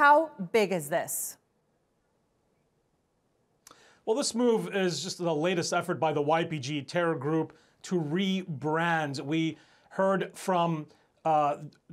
How big is this? Well, this move is just the latest effort by the YPG terror group to rebrand. We heard from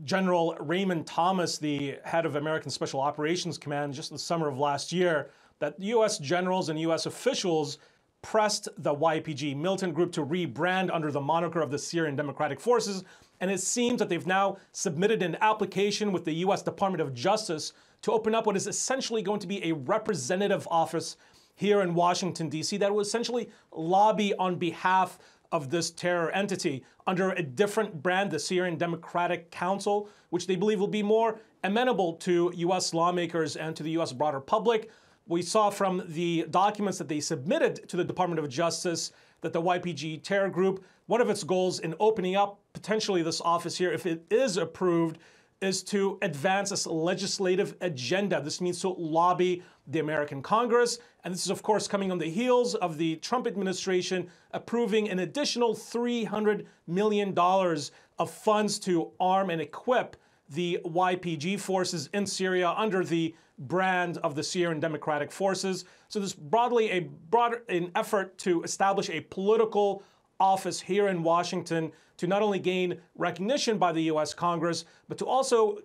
General Raymond Thomas, the head of American Special Operations Command, just in the summer of last year, that U.S. generals and U.S. officials pressed the YPG militant group to rebrand under the moniker of the Syrian Democratic Forces. And it seems that they've now submitted an application with the U.S. Department of Justice to open up what is essentially going to be a representative office here in Washington, D.C. that will essentially lobby on behalf of this terror entity under a different brand, the Syrian Democratic Council, which they believe will be more amenable to U.S. lawmakers and to the U.S. broader public. We saw from the documents that they submitted to the Department of Justice that the YPG terror group, one of its goals in opening up potentially this office here, if it is approved, is to advance this legislative agenda. This means to lobby the American Congress. And this is, of course, coming on the heels of the Trump administration approving an additional $300 million of funds to arm and equip the YPG forces in Syria under the brand of the Syrian Democratic Forces. So this broadly an effort to establish a political office here in Washington to not only gain recognition by the U.S. Congress, but to also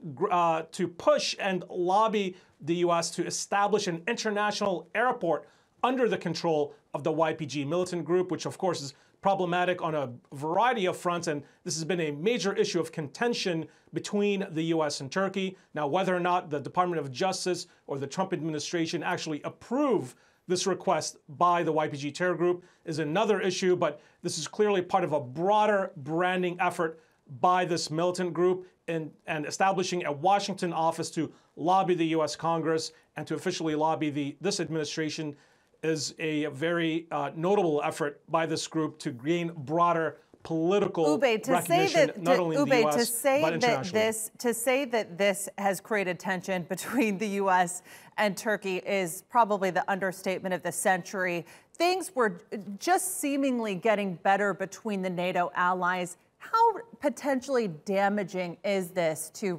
to push and lobby the U.S. to establish an international airport under the control of the YPG militant group, which of course is problematic on a variety of fronts, and this has been a major issue of contention between the U.S. and Turkey. Now, whether or not the Department of Justice or the Trump administration actually approve this request by the YPG terror group is another issue, but this is clearly part of a broader branding effort by this militant group and establishing a Washington office to lobby the U.S. Congress and to officially lobby this administration is a very notable effort by this group to gain broader political recognition, not only in the U.S., but internationally. To say that this has created tension between the U.S. and Turkey is probably the understatement of the century. Things were just seemingly getting better between the NATO allies. How potentially damaging is this to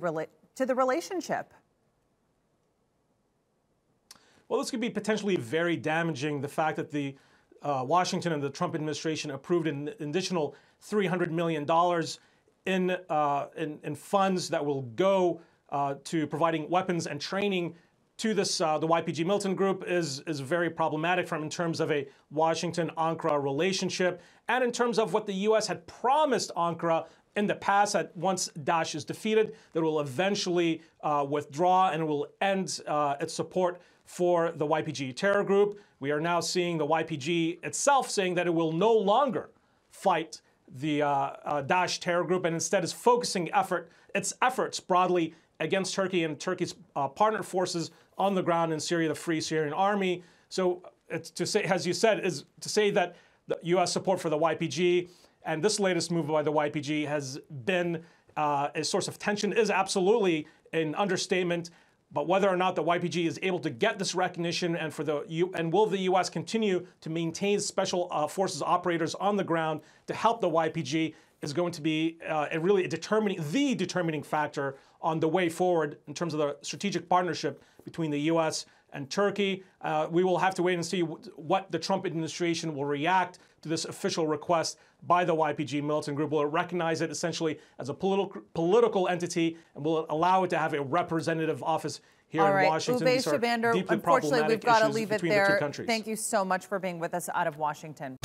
the relationship? Well, this could be potentially very damaging. The fact that the Washington and the Trump administration approved an additional $300 million in funds that will go to providing weapons and training to this the YPG militant group is very problematic in terms of a Washington-Ankara relationship and in terms of what the U.S. had promised Ankara in the past that once Daesh is defeated, that it will eventually withdraw and it will end its support for the YPG terror group. We are now seeing the YPG itself saying that it will no longer fight the Daesh terror group and instead is focusing its efforts broadly against Turkey and Turkey's partner forces on the ground in Syria, the Free Syrian Army. So it's to say, as you said, is to say that the U.S. support for the YPG and this latest move by the YPG has been a source of tension is absolutely an understatement. But whether or not the YPG is able to get this recognition and will the U.S. continue to maintain special forces operators on the ground to help the YPG is going to be the determining factor on the way forward in terms of the strategic partnership between the U.S. and Turkey. We will have to wait and see what the Trump administration will react to this official request by the YPG militant group. Will it recognize it essentially as a political entity and will it allow it to have a representative office here in Washington? Oubai Shahbandar, unfortunately, we've got to leave it there. Thank you so much for being with us out of Washington.